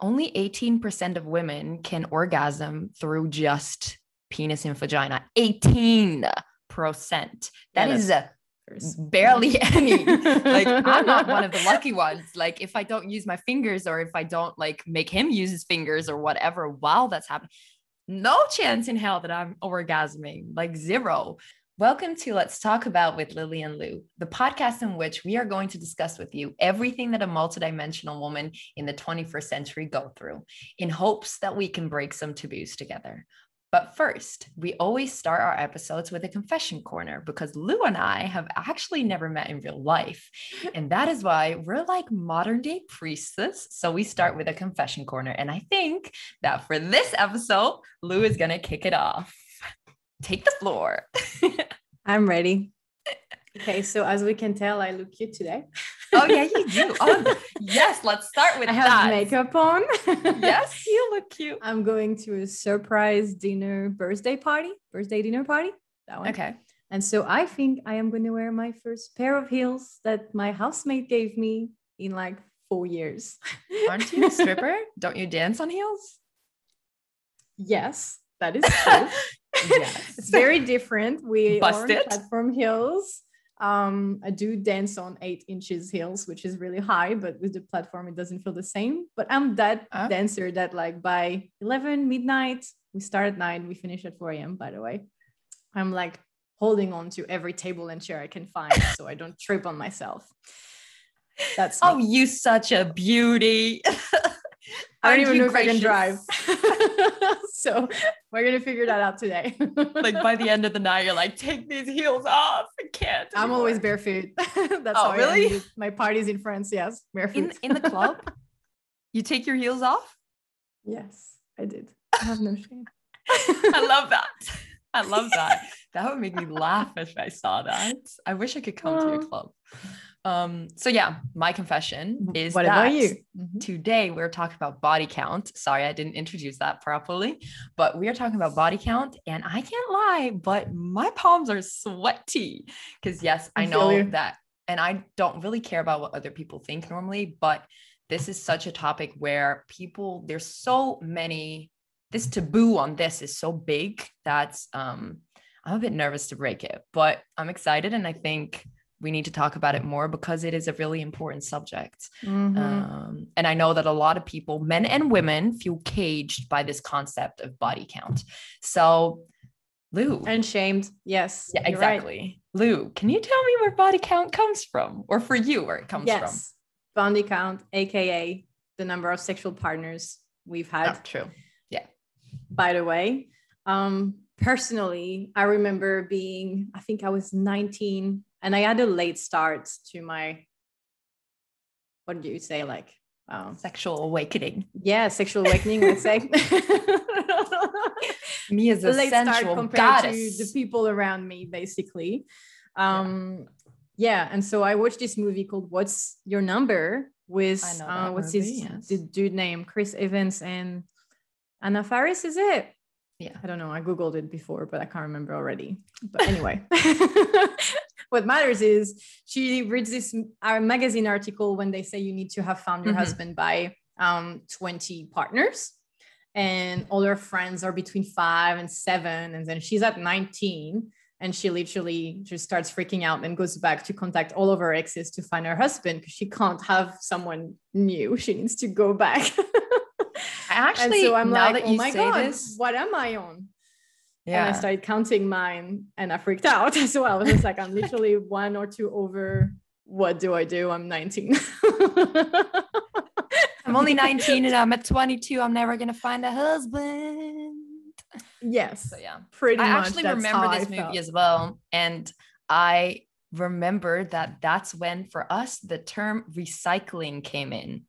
only 18% of women can orgasm through just penis and vagina. 18%. That is barely any. Like, I'm not one of the lucky ones. Like, if I don't use my fingers, or if I don't like make him use his fingers or whatever while that's happening, no chance in hell that I'm orgasming, like zero. Welcome to Let's Talk About with Lili and Lu, the podcast in which we are going to discuss with you everything that a multidimensional woman in the 21st century go through, in hopes that we can break some taboos together. But first, we always start our episodes with a confession corner, because Lu and I have actually never met in real life. And that is why we're like modern day priestess. So we start with a confession corner. And I think that for this episode, Lu is going to kick it off. Take the floor. I'm ready. Okay, so as we can tell, I look cute today. Oh, yeah, you do. Oh, yes, let's start with that. I have makeup on. Yes, you look cute. I'm going to a surprise birthday dinner party. That one. Okay. And so I think I am going to wear my first pair of heels that my housemate gave me in like 4 years. Aren't you a stripper? Don't you dance on heels? Yes, that is true. Yes. It's very different. We are on Busted. platform heels. I do dance on 8 inches heels, which is really high, but with the platform, it doesn't feel the same. But I'm that dancer that like by 11 midnight, we start at 9, we finish at 4 a.m. by the way. I'm like holding on to every table and chair I can find so I don't trip on myself. That's me. Oh, you such a beauty. I don't even know if I can drive. So we're going to figure that out today. Like by the end of the night, you're like, take these heels off. I can't anymore. I'm always barefoot. That's how really? I am. My parties in France, yes, barefoot. In the club? You take your heels off? Yes, I did. I have no shame. I love that. I love that. That would make me laugh if I saw that. I wish I could come to your club. So yeah, my confession is what that about you? Today we're talking about body count. Sorry, I didn't introduce that properly, but we are talking about body count, and I can't lie, but my palms are sweaty because yes, I know that, and I don't really care about what other people think normally, but this is such a topic where there's so many, this taboo on this is so big that I'm a bit nervous to break it, but I'm excited, and I think we need to talk about it more because it is a really important subject. And I know that a lot of people, men and women, feel caged by this concept of body count. So Lu. And shamed. Yes. Yeah, exactly. Right. Lu, can you tell me where body count comes from, or for you, where it comes from? Body count, AKA the number of sexual partners we've had. Oh, true. Yeah. By the way, personally, I remember I think I was 19, and I had a late start to my, what do you say? Like sexual awakening. Yeah. Sexual awakening, let's say. Me as a late sensual start compared goddess. to the people around me, basically. Yeah. And so I watched this movie called What's Your Number with, the dude named Chris Evans and Anna Faris, is it? Yeah. I don't know. I Googled it before, but I can't remember already. But anyway, what matters is she reads this magazine article when they say you need to have found your husband by 20 partners, and all her friends are between 5 and 7. And then she's at 19, and she literally just starts freaking out and goes back to contact all of her exes to find her husband because she can't have someone new. She needs to go back. Actually, so I'm now like, that you my say God, this, what am I on? Yeah. And I started counting mine, and I freaked out as well. I was just like, I'm literally 1 or 2 over. What do I do? I'm 19. I'm only 19 and I'm at 22. I'm never gonna find a husband. Yes. So yeah, pretty much. I actually remember this movie as well, and I remember that's when for us the term recycling came in.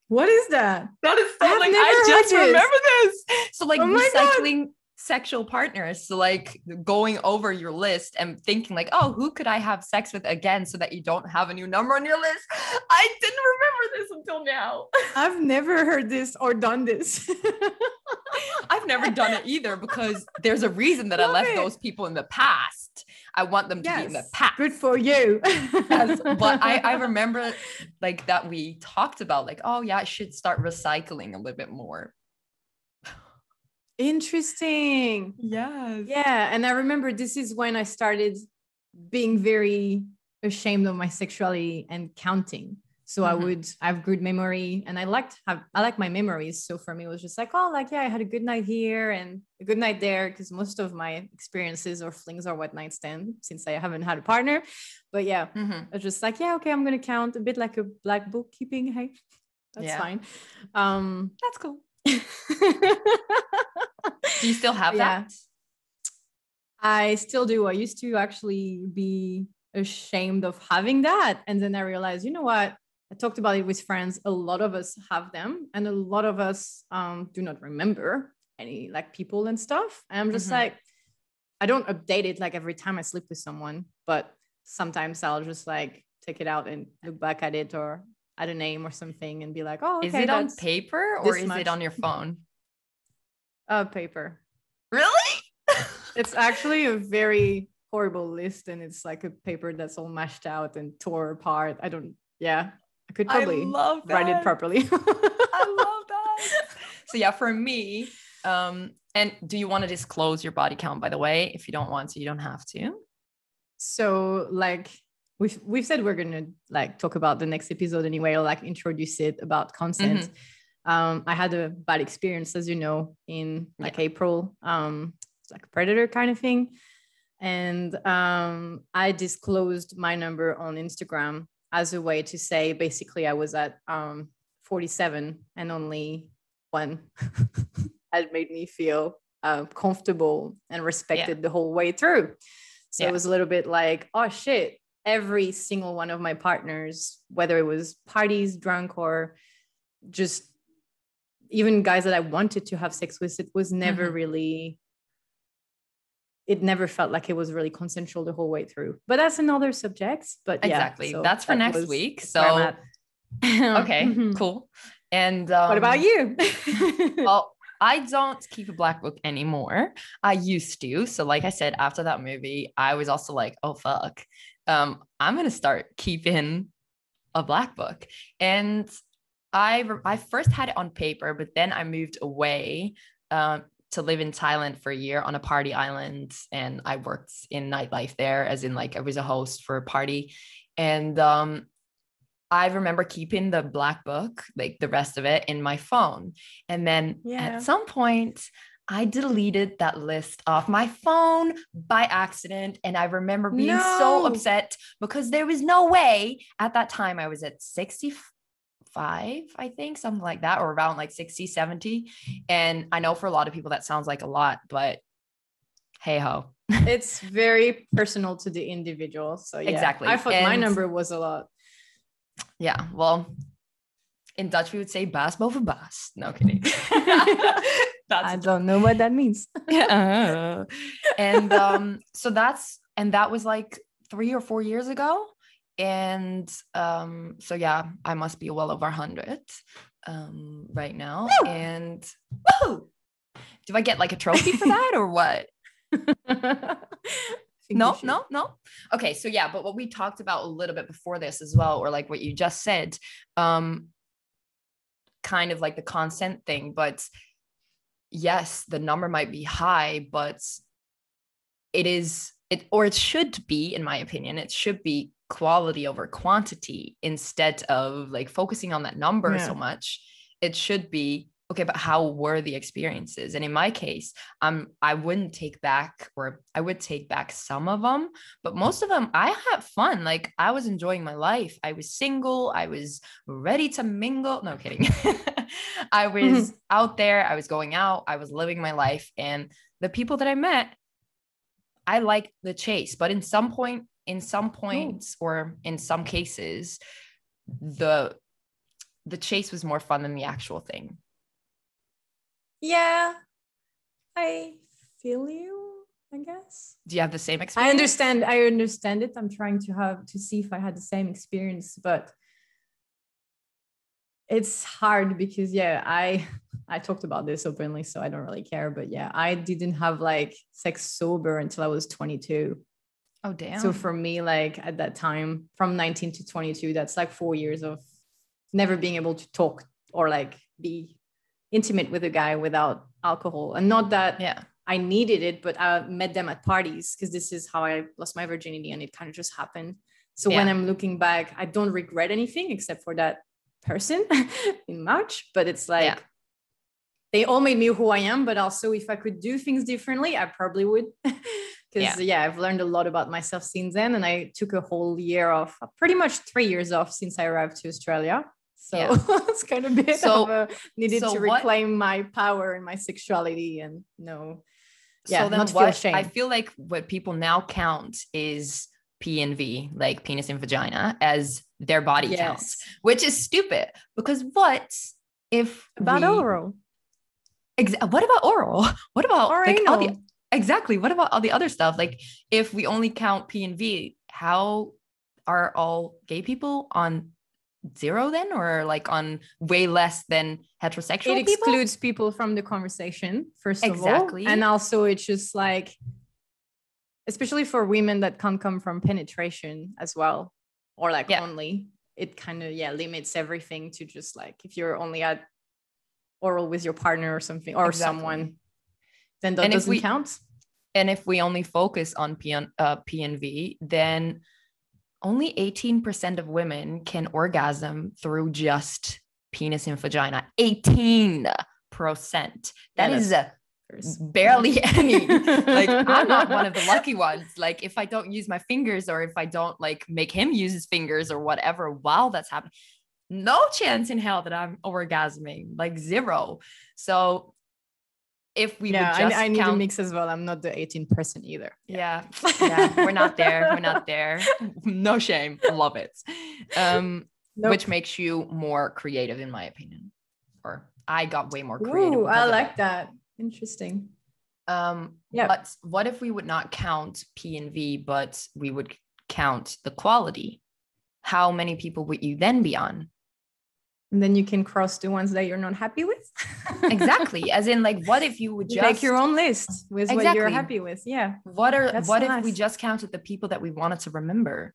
What is that? That is so like I just remember this. So like recycling sexual partners. So like going over your list and thinking like, oh, who could I have sex with again so that you don't have a new number on your list? I didn't remember this until now. I've never heard this or done this. I've never done it either because there's a reason that I left those people in the past. I want them to be in the past. Good for you. Yes, but I remember like that we talked about like, oh yeah, I should start recycling a little bit more. Interesting. Yes. Yeah. And I remember this is when I started being very ashamed of my sexuality and counting. So I have good memory, and I like my memories. So for me, it was just like, oh, like, yeah, I had a good night here and a good night there, because most of my experiences or flings are one night stand since I haven't had a partner. But yeah, I was just like, yeah, okay, I'm gonna count a bit like a black bookkeeping. Hey, that's fine. That's cool. Do you still have that? I still do. I used to actually be ashamed of having that, and then I realized, you know what? I talked about it with friends. A lot of us have them, and a lot of us do not remember any like people and stuff. And I'm just like, I don't update it like every time I sleep with someone, but sometimes I'll just like take it out and look back at it or add a name or something and be like, oh, okay. Is it on paper or is it on your phone? Paper. Really? It's actually a very horrible list, and it's like a paper that's all mashed out and tore apart. I could probably write it properly. I love that. So yeah, for me, and do you want to disclose your body count, by the way? If you don't want to, you don't have to. So like we've said we're gonna like talk about the next episode anyway, or like introduce it about consent. I had a bad experience, as you know, in like April. It's like a predator kind of thing. And I disclosed my number on Instagram as a way to say, basically, I was at 47 and only one had made me feel comfortable and respected the whole way through. So it was a little bit like, oh shit, every single one of my partners, whether it was parties, drunk, or just even guys that I wanted to have sex with, it was never really, it never felt like it was really consensual the whole way through. But that's another subject. But exactly. So that's for next week. So okay, cool. And what about you? Well, I don't keep a black book anymore. I used to. So like I said, after that movie, I was also like, oh, fuck. I'm going to start keeping a black book. And I first had it on paper, but then I moved away to live in Thailand for a year on a party island. And I worked in nightlife there, as in like I was a host for a party. And I remember keeping the black book, like the rest of it, in my phone. And then at some point, I deleted that list off my phone by accident. And I remember being so upset because there was no way at that time. I was at 65, I think, something like that, or around like 60, 70. And I know for a lot of people that sounds like a lot, but hey ho. It's very personal to the individual. So yeah, exactly. I thought my number was a lot. Yeah, well, in Dutch we would say baas boven baas. No kidding. I don't know what that means. And so that was like 3 or 4 years ago. And so yeah, I must be well over 100 right now. Woo! And woo! Do I get like a trophy for that or what? No. Okay, so yeah, but what we talked about a little bit before this as well, or like what you just said, kind of like the consent thing. But yes, the number might be high, but it should be, in my opinion, it should be quality over quantity instead of like focusing on that number so much. It should be, okay, but how were the experiences? And in my case, I wouldn't take back, or I would take back some of them, but most of them, I had fun. Like I was enjoying my life. I was single. I was ready to mingle. No kidding. I was out there. I was going out. I was living my life. And the people that I met, I liked the chase, but in some points, or in some cases, the chase was more fun than the actual thing. Yeah, I feel you, I guess. Do you have the same experience? I understand it. I'm trying to see if I had the same experience, but it's hard because I talked about this openly, so I don't really care. But yeah, I didn't have like sex sober until I was 22. Oh, damn. So for me, like at that time, from 19 to 22, that's like 4 years of never being able to talk or like be intimate with a guy without alcohol. And not that I needed it, but I met them at parties because this is how I lost my virginity, and it kind of just happened. So when I'm looking back, I don't regret anything except for that person in March, but it's like they all made me who I am. But also if I could do things differently, I probably would. Because I've learned a lot about myself since then. And I took a whole year off, pretty much 3 years off since I arrived to Australia. So it's kind of a bit needed to reclaim my power and my sexuality and not feel shame. I feel like what people now count is P&V, like penis and vagina, as their body counts, which is stupid because what about oral? What about oral? What about anal? Exactly. What about all the other stuff? Like if we only count P&V, how are all gay people on zero then, or like on way less than heterosexual people? It excludes people from the conversation, first of all. And also it's just like, especially for women that can't come from penetration as well, or like only, it kind of, limits everything to just like, if you're only at oral with your partner or something, or someone, then that doesn't count. And if we only focus on P&V, then only 18% of women can orgasm through just penis and vagina. 18%. That is barely any. Like I'm not one of the lucky ones. Like if I don't use my fingers, or if I don't like make him use his fingers or whatever while that's happening, no chance in hell that I'm orgasming, like zero. So if we would just I need a mix as well. I'm not the 18% either. Yeah. We're not there. We're not there. No shame. Love it. Which makes you more creative, in my opinion. Or I got way more creative. I like that. Interesting. But what if we would not count P&V, but we would count the quality? How many people would you then be on? And then you can cross the ones that you're not happy with. Exactly. As in, like, what if you would just make your own list with what you're happy with? Yeah. What if we just counted the people that we wanted to remember?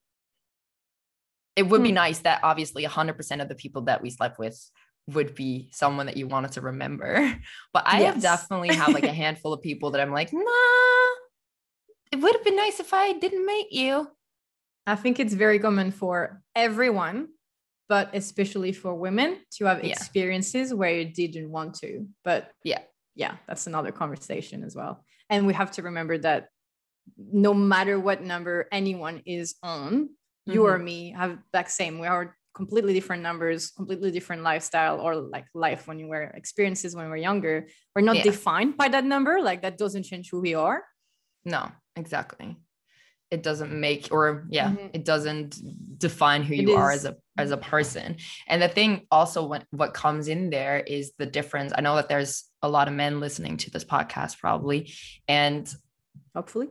It would be nice that obviously 100% of the people that we slept with would be someone that you wanted to remember. But I have definitely have like a handful of people that I'm like, nah, it would have been nice if I didn't make you. I think it's very common for everyone, but especially for women to have experiences where you didn't want to. But that's another conversation as well. And we have to remember that no matter what number anyone is on, you or me have that same. We are completely different numbers, completely different lifestyle, or like life when you were experiences when we're younger. We're not defined by that number. Like that doesn't change who we are. No, exactly. It doesn't make, or it doesn't define who you are as a person. And the thing also, what comes in there is the difference. I know that there's a lot of men listening to this podcast probably, and hopefully.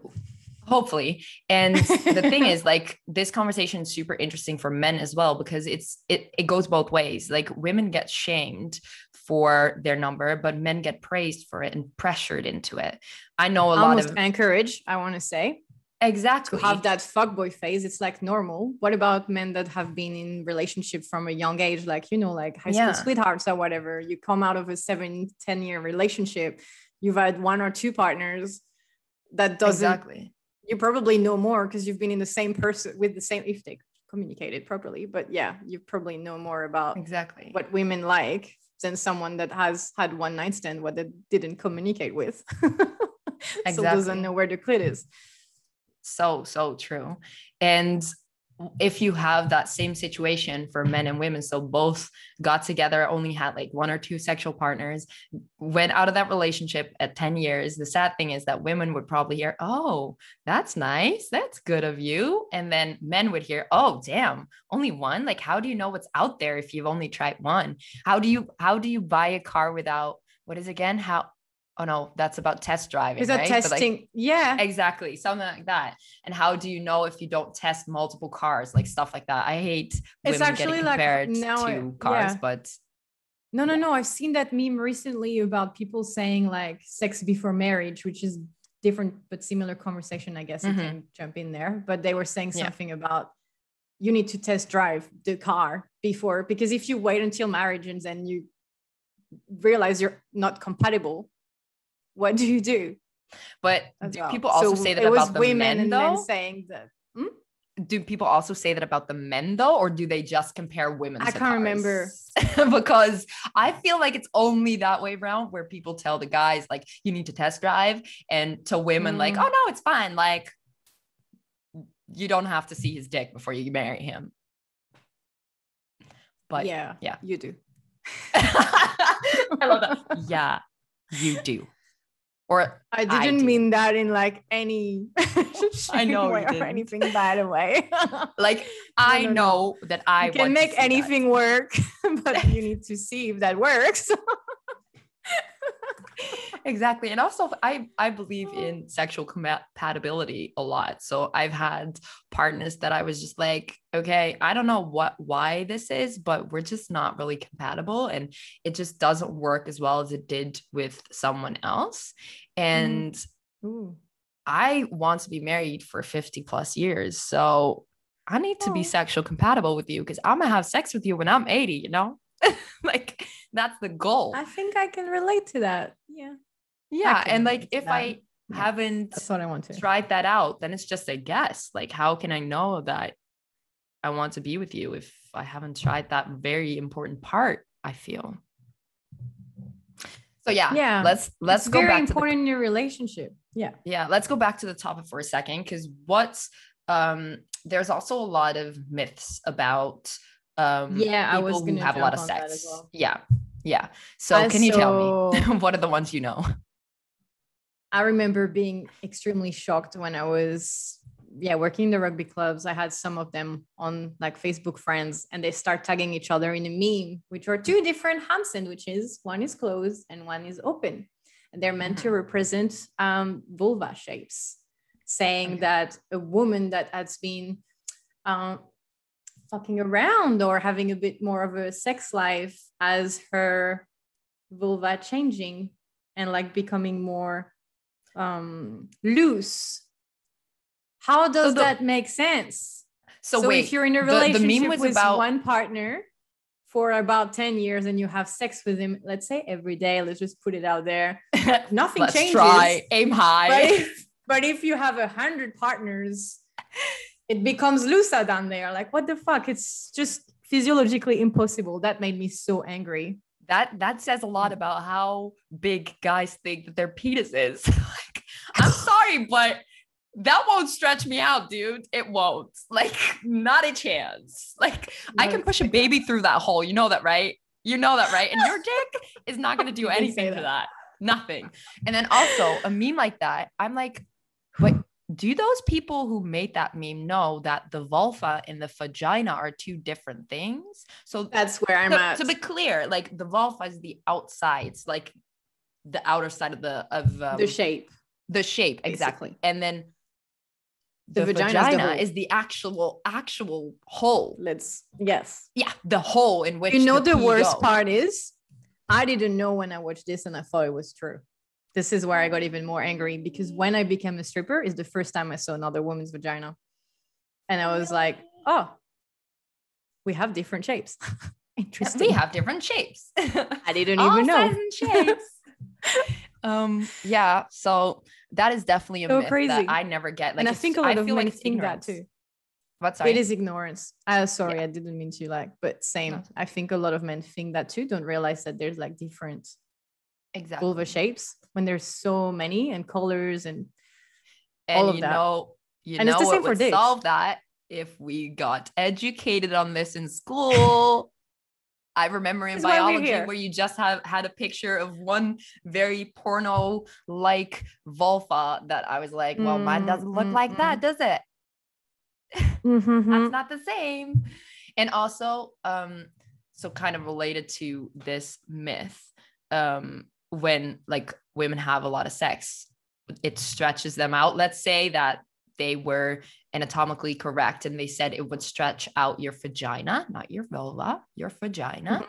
And the thing is, like, this conversation is super interesting for men as well, because it goes both ways. Like women get shamed for their number, but men get praised for it and pressured into it. I know almost encouraged, I want to say. Exactly. To have that fuckboy phase, it's like normal. What about men that have been in relationship from a young age, like, like high school sweethearts or whatever? You come out of a 7-10 year relationship, you've had 1 or 2 partners. That doesn't, you probably know more because you've been in the same person with the same, if they communicated properly. But you probably know more about what women like than someone that has had one night stand, what they didn't communicate with. So doesn't know where the clit is. So true. And if you have that same situation for men and women, so both got together, only had like 1 or 2 sexual partners, went out of that relationship at 10 years, the sad thing is that women would probably hear, oh, that's nice, that's good of you. And then men would hear, oh, damn, only 1? Like, how do you know what's out there if you've only tried 1? How do you buy a car without, what is it again? Oh no, that's about test driving. Is that testing? Exactly. Something like that. And how do you know if you don't test multiple cars, like stuff like that? I hate women getting compared to cars, but no. I've seen that meme recently about people saying like sex before marriage, which is different but similar conversation, I guess. I can jump in there, but they were saying something about you need to test drive the car before, because if you wait until marriage and then you realize you're not compatible, what do you do? But do people also say that about the men, and though? men saying that. Do people also say that about the men, though, or do they just compare women? I can't remember. Because I feel like it's only that way around, where people tell the guys like you need to test drive, and to women like, oh no, it's fine. Like you don't have to see his dick before you marry him. But yeah, you do. I love that. Yeah, you do. Or I didn't mean that in like any I know way or anything bad way. Like I know that I you can make anything work, but you need to see if that works. Exactly. And also I believe in sexual compatibility a lot. So I've had partners that I was just like, okay, I don't know why this is, but we're just not really compatible, and it just doesn't work as well as it did with someone else. And I want to be married for 50 plus years. So I need to be sexual compatible with you, because I'm gonna have sex with you when I'm 80, you know? Like that's the goal. I think I can relate to that. Yeah. And like if I haven't that's what I want to tried that out, then it's just a guess. Like how can I know that I want to be with you if I haven't tried that very important part, I feel. So let's it's go very back important in your relationship. Let's go back to the topic for a second, because there's also a lot of myths about I was people who gonna have a lot of jump on that as sex. well. So can you tell me what are the ones you know? I remember being extremely shocked when I was working in the rugby clubs. I had some of them on like Facebook friends, and they start tagging each other in a meme, which are two different ham sandwiches. One is closed and one is open, and they're meant to represent vulva shapes, saying that a woman that has been fucking around or having a bit more of a sex life as her vulva changing and like becoming more loose. How does that make sense? So wait, if you're in a relationship the meme was with one partner for about 10 years and you have sex with him, let's say every day, let's just put it out there, nothing changes. Try, aim high. But if you have 100 partners, it becomes looser down there. Like, what the fuck? It's just physiologically impossible. That made me so angry. That says a lot about how big guys think that their penis is. Like, I'm sorry, but that won't stretch me out, dude. It won't. Like, not a chance. Like, I can push a baby through that hole. You know that, right? You know that, right? And your dick is not going to do anything to that. Nothing. And then also a meme like that, I'm like, wait, do those people who made that meme know that the vulva and the vagina are two different things? So that's where I'm at. To be clear, like the vulva is the outside, it's like the outer side of the shape. The shape, exactly. And then the vagina is the actual hole. The hole in which the worst part is I didn't know when I watched this and I thought it was true. This is where I got even more angry, because when I became a stripper is the first time I saw another woman's vagina. And I was like, oh, we have different shapes. Interesting. We have different shapes. I didn't even know. All sizes and shapes. So that is definitely a myth crazy that I never get. Like, and I think a lot of men think ignorance. That too. What, sorry? It is ignorance. Sorry, I didn't mean to but same. No. I think a lot of men think that too, don't realize that there's like different vulva shapes when there's so many and colors and all of that. And it's the same for dicks. Solve that if we got educated on this in school. I remember in biology where you just had a picture of one very porno-like vulva that I was like, well, mine doesn't look like that, does it? That's not the same. And also, so kind of related to this myth, when like women have a lot of sex, it stretches them out. Let's say that they were anatomically correct and they said it would stretch out your vagina, not your vulva, your vagina.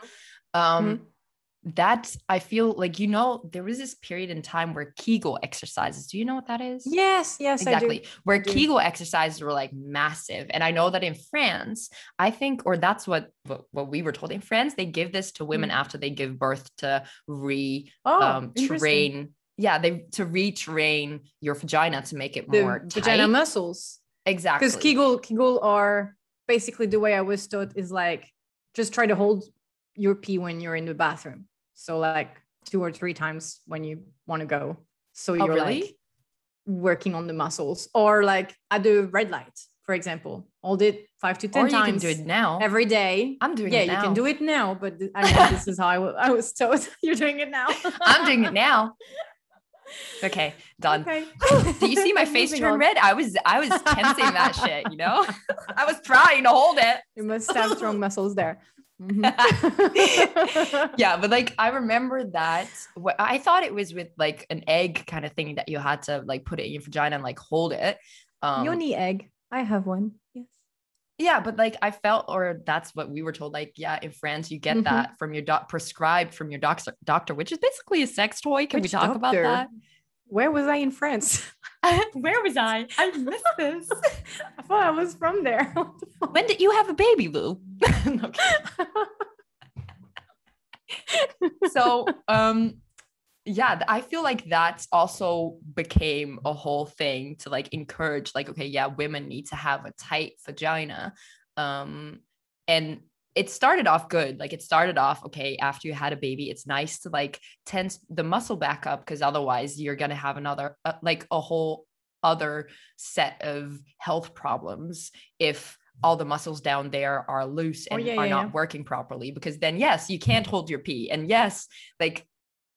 that I feel like, there was this period in time where Kegel exercises. Do you know what that is? Yes, exactly. I do. Where Kegel exercises were like massive. And I know that in France, I think, or that's what we were told in France, they give this to women after they give birth to train. Yeah, to retrain your vagina to make it more tight. Vagina muscles. Exactly. Because Kegel are basically, the way I was taught is like, just try to hold your pee when you're in the bathroom. So like 2 or 3 times when you want to go. So you're like working on the muscles, or like at the red light, for example, hold it 5 to 10 times. You can do it now every day. I'm doing it now. Yeah, you can do it now, but I know this is how I was taught. You're doing it now. I'm doing it now. Okay, done. Okay. Do you see my face turn red? I was tensing that shit, I was trying to hold it. You must have strong muscles there. Mm-hmm. Yeah, but like I remember that I thought it was with like an egg kind of thing that you had to like put it in your vagina and like hold it. Yoni egg. I have one. Yes. Yeah, but like I felt, or that's what we were told, like, yeah, in France you get that from your prescribed from your doctor, which is basically a sex toy. Can we talk about that? Where was I in France? Where was I? I missed this. I thought I was from there. When did you have a baby, Lu? So, yeah, I feel like that's also became a whole thing to like encourage, like, okay, yeah, women need to have a tight vagina. And it started off good. Like it started off, okay, after you had a baby, it's nice to like tense the muscle back up, because otherwise you're going to have another, like a whole other set of health problems if all the muscles down there are loose and are not working properly, because then, yes, you can't hold your pee. And yes, like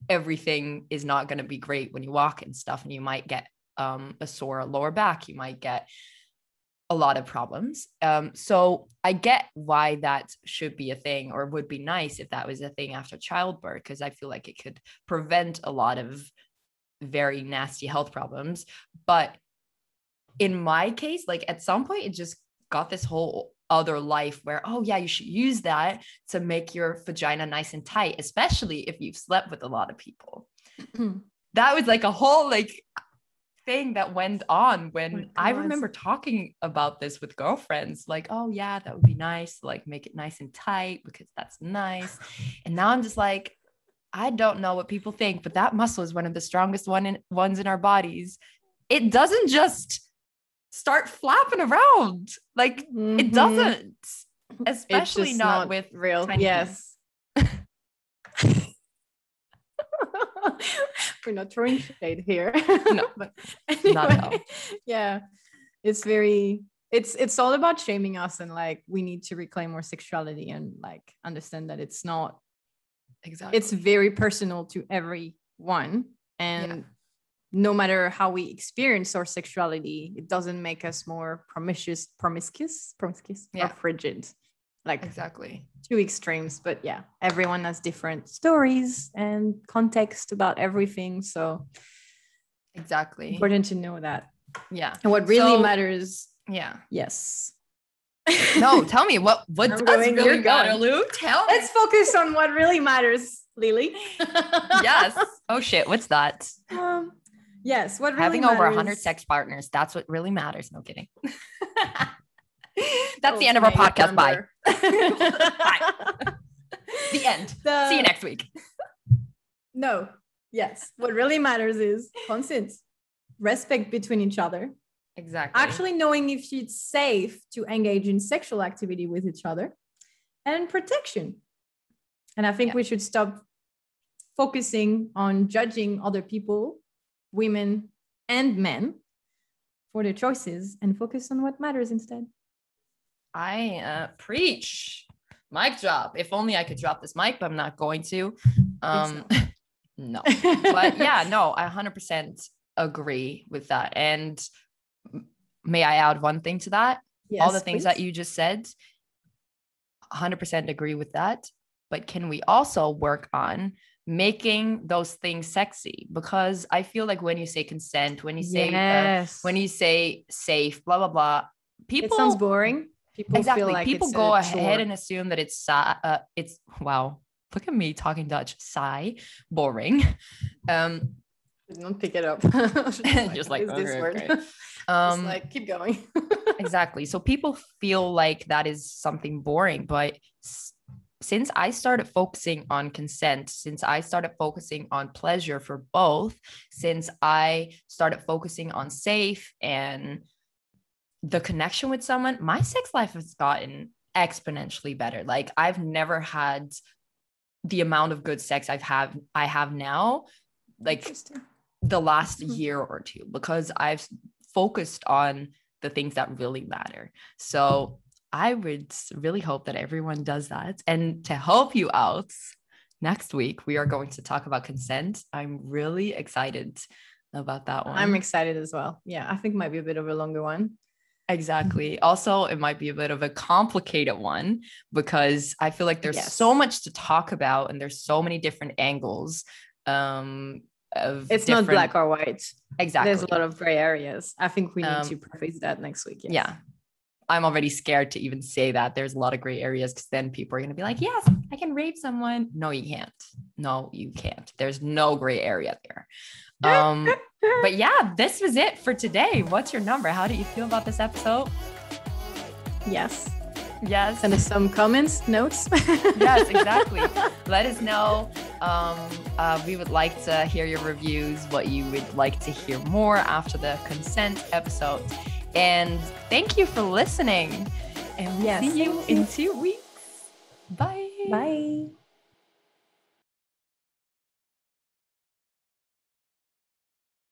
everything is not going to be great when you walk and stuff. And you might get a sore lower back. You might get a lot of problems. So I get why that should be a thing, or would be nice if that was a thing after childbirth, because I feel like it could prevent a lot of very nasty health problems. But in my case, like at some point, it just got this whole other life where, oh yeah, you should use that to make your vagina nice and tight, especially if you've slept with a lot of people. That was like a whole like thing that went on when I remember talking about this with girlfriends, like, oh yeah, that would be nice to like make it nice and tight because that's nice. And now I'm just like, I don't know what people think, but that muscle is one of the strongest ones in our bodies. It doesn't just start flapping around. Like it doesn't, especially not with real. Yes. We're not throwing shade here. No, but anyway, not at all. Yeah, it's all about shaming us, and like we need to reclaim our sexuality and like understand that it's not exactly, it's very personal to everyone, and no matter how we experience our sexuality, it doesn't make us more promiscuous or frigid. Like exactly 2 extremes, but yeah, everyone has different stories and context about everything. So exactly important to know that. Yeah. And what really matters. Yeah. Yes. No, tell me what does really matter, Lu? Tell me. Let's focus on what really matters, Lili. Yes. Oh shit. What's that? Yes. What really having matters. over 100 sex partners. That's what really matters. No kidding. That's the end of our podcast. Bye. Bye. The end. See you next week. No. Yes. What really matters is consent, respect between each other. Exactly. Actually knowing if it's safe to engage in sexual activity with each other, and protection. And I think we should stop focusing on judging other people, women and men, for their choices, and focus on what matters instead. I preach. Mic drop. If only I could drop this mic, but I'm not going to. No. But yeah, no, I 100% agree with that. And may I add one thing to that? Yes, all the things that you just said, 100% agree with that. But can we also work on making those things sexy? Because I feel like when you say consent, when you say safe, blah blah blah, people, it sounds boring. People feel like people go ahead and assume that it's wow. Look at me talking Dutch. Sigh. Boring. Don't pick it up. Just like, is this okay, word? okay. Just like, keep going. Exactly. So people feel like that is something boring, but since I started focusing on consent, since I started focusing on pleasure for both, since I started focusing on safe and the connection with someone, my sex life has gotten exponentially better. Like I've never had the amount of good sex I have now, like the last year or two, because I've focused on the things that really matter. So I would really hope that everyone does that. And to help you out, next week, we are going to talk about consent. I'm really excited about that one. I'm excited as well. Yeah, I think it might be a bit of a longer one. Exactly. Also, it might be a bit of a complicated one because I feel like there's so much to talk about and there's so many different angles. It's not black or white. Exactly. There's a lot of gray areas. I think we need to preface that next week. Yes. Yeah. I'm already scared to even say that there's a lot of gray areas because then people are going to be like, yes, I can rape someone. No, you can't. No, you can't. There's no gray area there. But yeah, this was it for today. What's your number? How did you feel about this episode? Yes. Send us some comments, notes. Yes, exactly. Let us know. We would like to hear your reviews, what you would like to hear more after the consent episode. And thank you for listening. And we'll see you in 2 weeks. Bye. Bye.